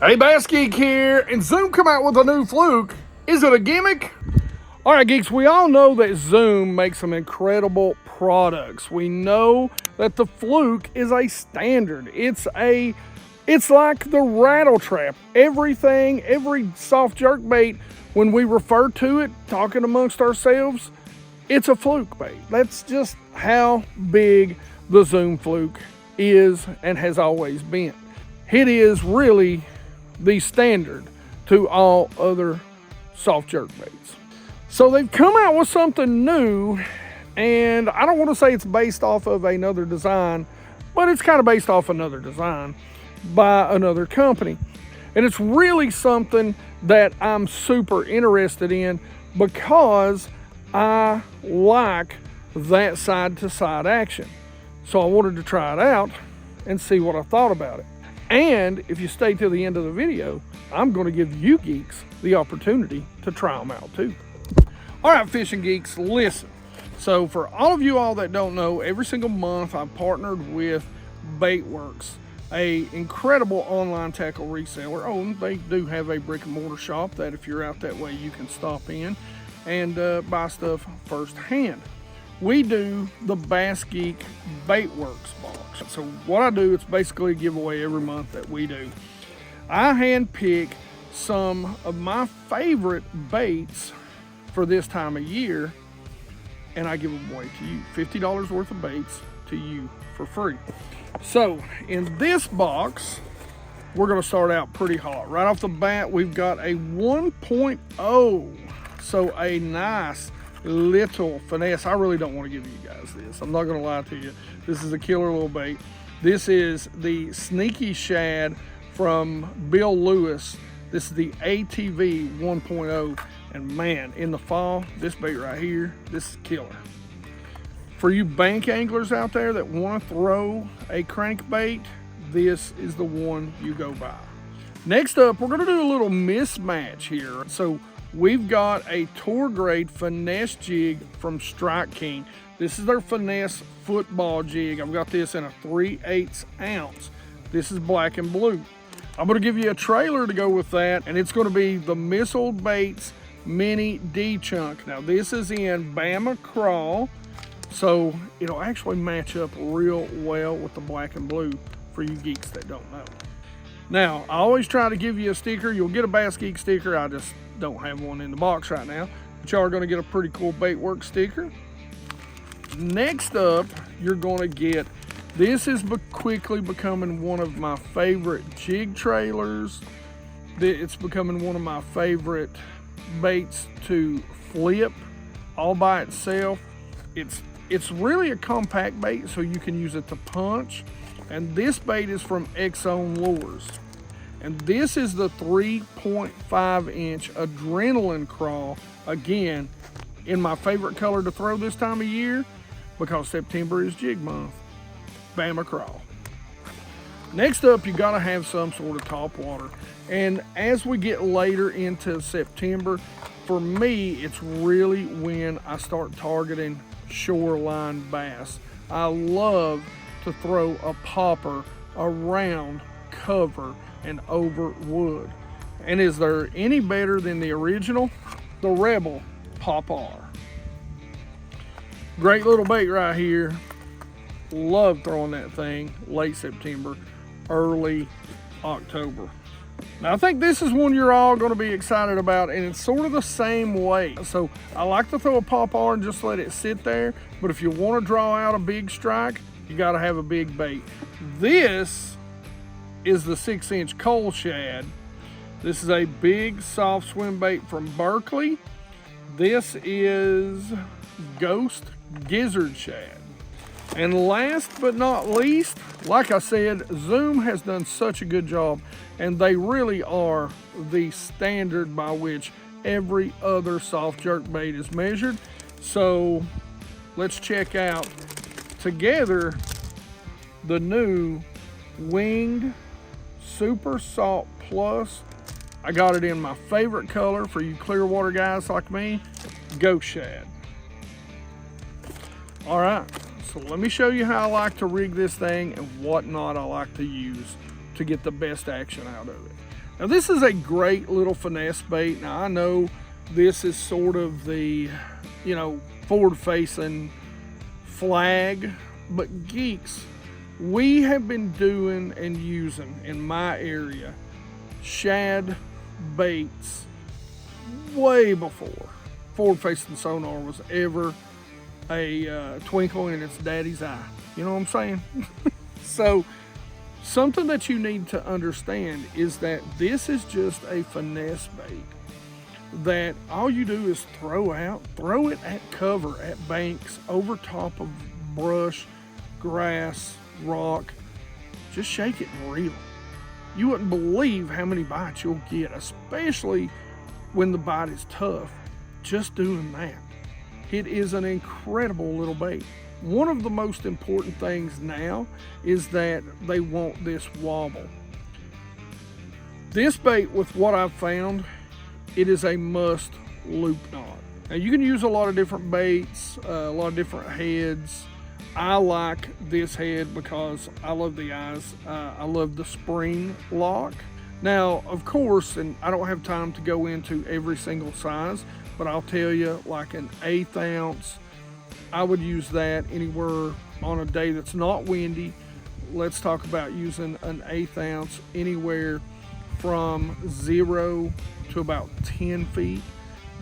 Hey, BassGeek here, and Zoom come out with a new fluke. Is it a gimmick? All right, geeks, we all know that Zoom makes some incredible products. We know that the fluke is a standard. It's like the rattle trap. Every soft jerk bait, when we refer to it, talking amongst ourselves, it's a fluke bait. That's just how big the Zoom fluke is and has always been. It is really the standard to all other soft jerk baits. So they've come out with something new, and I don't want to say it's based off of another design, but it's kind of based off another design by another company. And it's really something that I'm super interested in because I like that side-to-side action. So I wanted to try it out and see what I thought about it. And if you stay till the end of the video, I'm going to give you geeks the opportunity to try them out too. All right, fishing geeks, listen. So for all of you all that don't know, every single month I've partnered with Baitworks, a incredible online tackle reseller. Oh, and they do have a brick and mortar shop that if you're out that way, you can stop in and buy stuff firsthand. We do the BassGeek Baitworks box. So what I do, it's basically a giveaway every month that we do. I hand pick some of my favorite baits for this time of year, and I give them away to you. $50 worth of baits to you for free. So in this box, we're gonna start out pretty hot. Right off the bat, we've got a 1.0. So a nice little finesse. I really don't want to give you guys this. I'm not going to lie to you. This is a killer little bait. This is the Sneaky Shad from Bill Lewis. This is the ATV 1.0. And man, in the fall, this bait right here, this is killer. For you bank anglers out there that want to throw a crankbait, this is the one you go by. Next up, we're going to do a little mismatch here. So we've got a tour grade finesse jig from Strike King. This is their finesse football jig. I've got this in a 3/8 ounce. This is black and blue. I'm going to give you a trailer to go with that, and it's going to be the Missile Baits Mini D Chunk. Now this is in Bama Crawl, so it'll actually match up real well with the black and blue for you geeks that don't know. Now, I always try to give you a sticker. You'll get a BassGeek sticker. I just don't have one in the box right now, but y'all are going to get a pretty cool Baitworks sticker. Next up, you're going to get, this is quickly becoming one of my favorite jig trailers. It's becoming one of my favorite baits to flip all by itself. It's really a compact bait, so you can use it to punch. And this bait is from X-Zone Lures. And this is the 3.5 inch Adrenaline Crawl. Again, in my favorite color to throw this time of year, because September is jig month. Bama Crawl. Next up, you gotta have some sort of top water. And as we get later into September, for me, it's really when I start targeting shoreline bass. I love to throw a popper around cover and over wood. And is there any better than the original? The Rebel Pop-R. Great little bait right here. Love throwing that thing late September, early October. Now I think this is one you're all going to be excited about, and it's sort of the same way. So I like to throw a Pop-R and just let it sit there, but if you want to draw out a big strike, you got to have a big bait. This is the 6-inch Coal Shad. This is a big soft swim bait from Berkeley. This is Ghost Gizzard Shad. And last but not least, like I said, Zoom has done such a good job, and they really are the standard by which every other soft jerk bait is measured. So let's check out together the new Winged Super Salt Plus. I got it in my favorite color for you Clearwater guys like me, Ghost Shad. All right, so let me show you how I like to rig this thing and what knot I like to use to get the best action out of it. Now this is a great little finesse bait. Now I know this is sort of the, you know, forward facing flag, but geeks, we have been doing and using in my area shad baits way before forward facing sonar was ever a twinkle in its daddy's eye. You know what I'm saying? So something that you need to understand is that this is just a finesse bait that all you do is throw it at cover, at banks, over top of brush, grass, rock. Just shake it and reel. You wouldn't believe how many bites you'll get, especially when the bite is tough, just doing that. It is an incredible little bait. One of the most important things now is that they want this wobble. This bait, with what I've found, it is a must loop knot. Now you can use a lot of different baits, a lot of different heads. I like this head because I love the eyes. I love the spring lock. Now, of course, and I don't have time to go into every single size, but I'll tell you, like an 1/8 ounce, I would use that anywhere on a day that's not windy. Let's talk about using an 1/8 ounce anywhere from 0 to about 10 feet,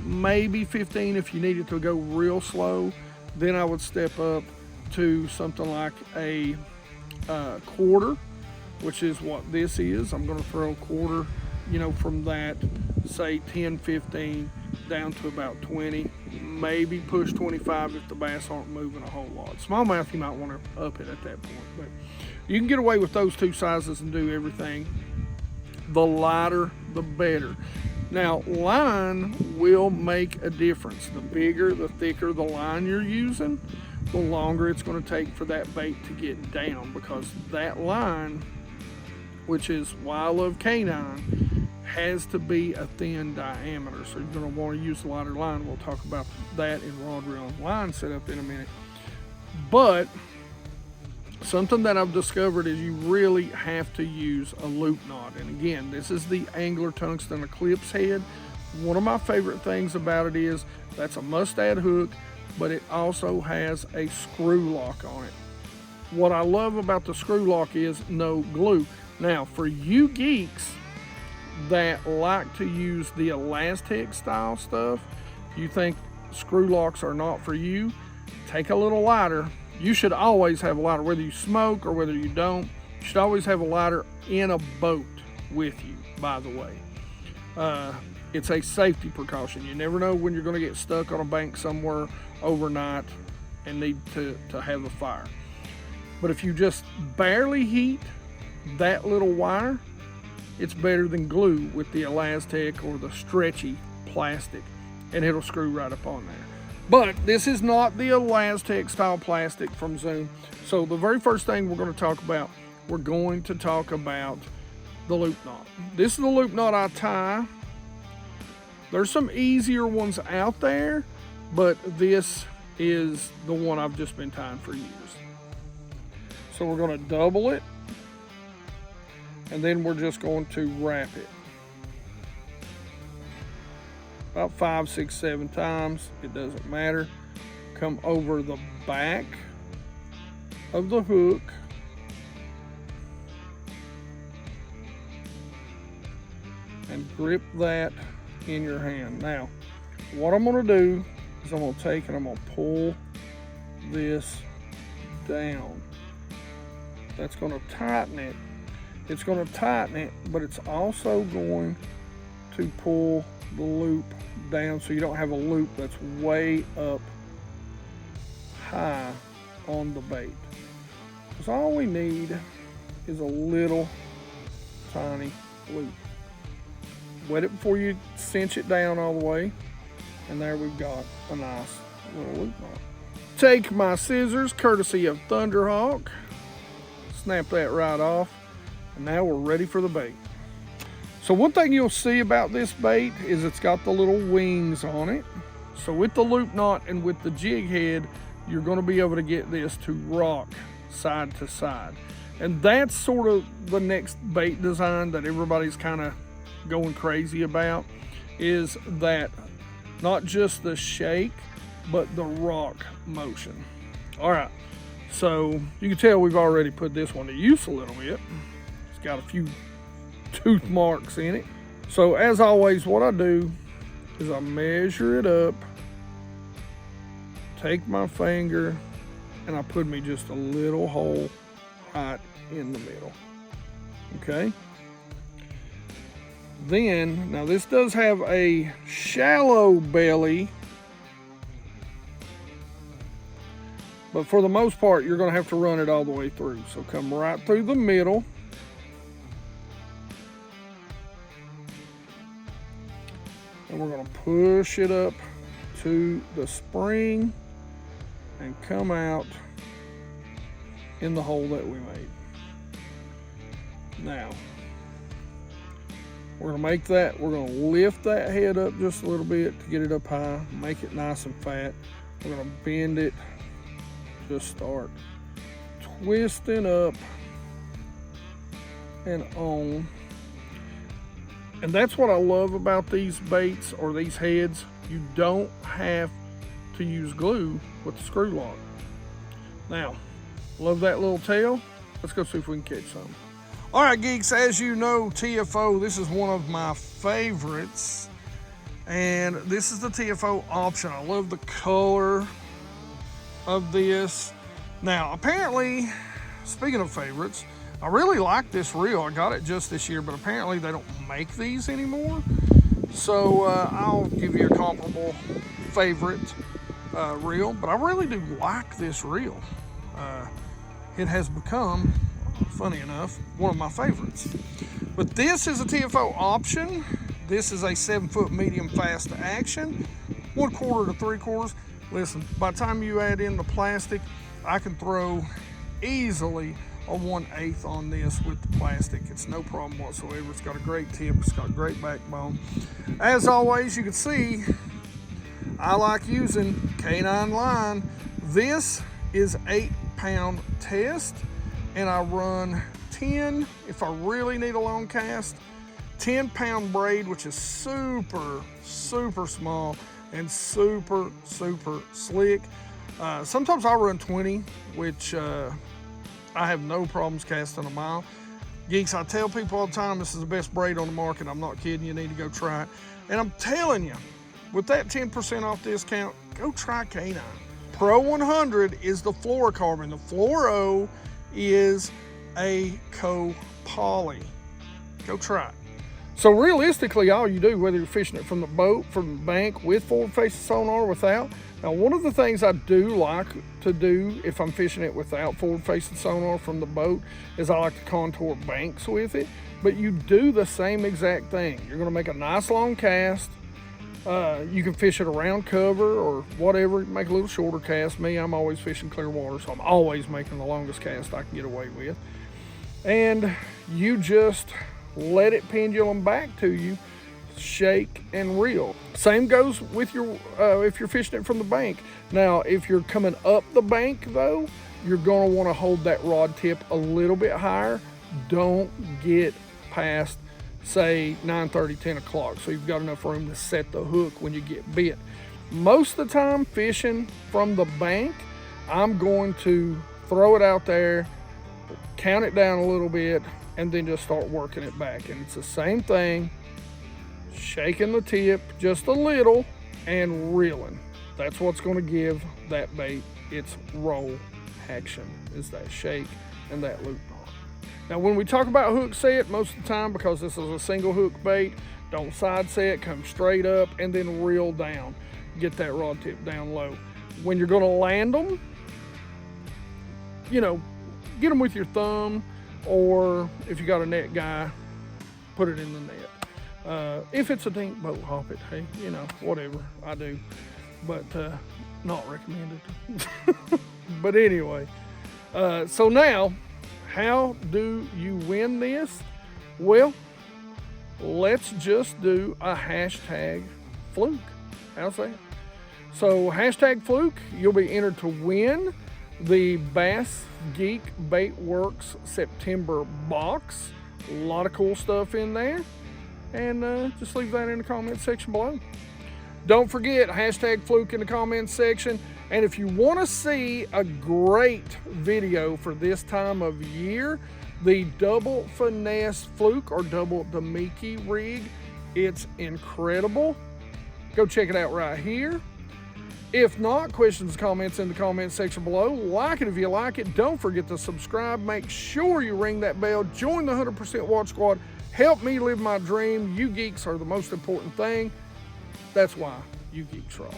maybe 15 if you needed to go real slow. Then I would step up to something like a quarter, which is what this is. I'm going to throw a quarter, you know, from that, say 10, 15 down to about 20, maybe push 25 if the bass aren't moving a whole lot. Smallmouth, you might want to up it at that point, but you can get away with those two sizes and do everything. The lighter, the better. Now, line will make a difference. The bigger, the thicker the line you're using, the longer it's going to take for that bait to get down, because that line, which is why I love canine, has to be a thin diameter. So you're going to want to use a lighter line. We'll talk about that in rod reel and line setup in a minute. But something that I've discovered is you really have to use a loop knot. And again, this is the Angler Tungsten Eclipse head. One of my favorite things about it is that's a mustad hook, but it also has a screw lock on it. What I love about the screw lock is no glue. Now, for you geeks that like to use the Elastec style stuff, you think screw locks are not for you, take a little lighter. You should always have a lighter, whether you smoke or whether you don't. You should always have a lighter in a boat with you, by the way. It's a safety precaution. You never know when you're going to get stuck on a bank somewhere overnight and need to have a fire. But if you just barely heat that little wire, it's better than glue with the Elastec or the stretchy plastic, and it'll screw right up on there. But this is not the Elastec style plastic from Zoom. So the very first thing we're going to talk about, we're going to talk about the loop knot. This is the loop knot I tie. There's some easier ones out there, but this is the one I've just been tying for years. So we're going to double it, and then we're just going to wrap it about 5, 6, 7 times. It doesn't matter. Come over the back of the hook, and grip that in your hand. Now, what I'm going to do is I'm going to take and I'm going to pull this down. That's going to tighten it. It's going to tighten it, but it's also going to pull the loop down so you don't have a loop that's way up high on the bait. Because all we need is a little tiny loop. Wet it before you cinch it down all the way, and there we've got a nice little loop knot. Take my scissors, courtesy of Thunderhawk, snap that right off, and now we're ready for the bait. So one thing you'll see about this bait is it's got the little wings on it. So with the loop knot and with the jig head, you're going to be able to get this to rock side to side. And that's sort of the next bait design that everybody's kind of going crazy about is that not just the shake, but the rock motion. All right, so you can tell we've already put this one to use a little bit. It's got a few tooth marks in it. So as always, what I do is I measure it up, take my finger, and I put me just a little hole right in the middle. Okay. Then, now this does have a shallow belly, but for the most part, you're going to have to run it all the way through. So come right through the middle. And we're going to push it up to the spring and come out in the hole that we made. Now, we're going to make that, we're going to lift that head up just a little bit to get it up high, make it nice and fat. We're going to bend it, just start twisting up and on. And that's what I love about these baits or these heads. You don't have to use glue with the screw lock. Now, love that little tail. Let's go see if we can catch some. All right, geeks, as you know, TFO, this is one of my favorites. And this is the TFO option. I love the color of this. Now, apparently, speaking of favorites, I really like this reel. I got it just this year, but apparently they don't make these anymore. So I'll give you a comparable favorite reel, but I really do like this reel. It has become, funny enough, one of my favorites. But this is a TFO option. This is a 7-foot medium fast action, 1/4 to 3/4. Listen, by the time you add in the plastic, I can throw easily a 1/8 on this with the plastic. It's no problem whatsoever. It's got a great tip. It's got a great backbone. As always, you can see I like using K9 line. This is 8-pound test, and I run 10 if I really need a long cast. 10-pound braid, which is super small and super slick. Sometimes I run 20, which I have no problems casting a mile. Geeks, I tell people all the time this is the best braid on the market. I'm not kidding. You need to go try it. And I'm telling you, with that 10% off discount, go try K9. Pro 100 is the fluorocarbon. The fluoro is a co-poly. Go try it. So realistically, all you do, whether you're fishing it from the boat, from the bank, with forward-facing sonar, without. Now, one of the things I do like to do if I'm fishing it without forward-facing sonar from the boat is I like to contour banks with it. But you do the same exact thing. You're going to make a nice long cast. You can fish it around cover or whatever, make a little shorter cast. Me, I'm always fishing clear water, so I'm always making the longest cast I can get away with. And you just let it pendulum back to you, shake and reel. Same goes with your if you're fishing it from the bank. Now, if you're coming up the bank though, you're going to want to hold that rod tip a little bit higher. Don't get past, say, 9:30, 10 o'clock, so you've got enough room to set the hook when you get bit. Most of the time fishing from the bank, I'm going to throw it out there, count it down a little bit, and then just start working it back. And it's the same thing, shaking the tip just a little and reeling. That's what's going to give that bait its roll action, is that shake and that loop knot. Now, when we talk about hook set, most of the time, because this is a single hook bait, don't side set, come straight up and then reel down. Get that rod tip down low. When you're going to land them, you know, get them with your thumb, or if you got a net guy, put it in the net. If it's a dink boat, hop it. Hey, you know, whatever, I do, but not recommended. But anyway, so now, how do you win this? Well, let's just do a hashtag fluke. How's that? So hashtag fluke, you'll be entered to win the BassGeek Bait Works September box. A lot of cool stuff in there. And just leave that in the comment section below. Don't forget, hashtag fluke in the comments section. And if you want to see a great video for this time of year, the double finesse fluke or double GIMMICK rig, it's incredible. Go check it out right here. If not, questions, comments in the comment section below. Like it if you like it. Don't forget to subscribe. Make sure you ring that bell. Join the 100% Watch Squad. Help me live my dream. You geeks are the most important thing. That's why you geeks rock.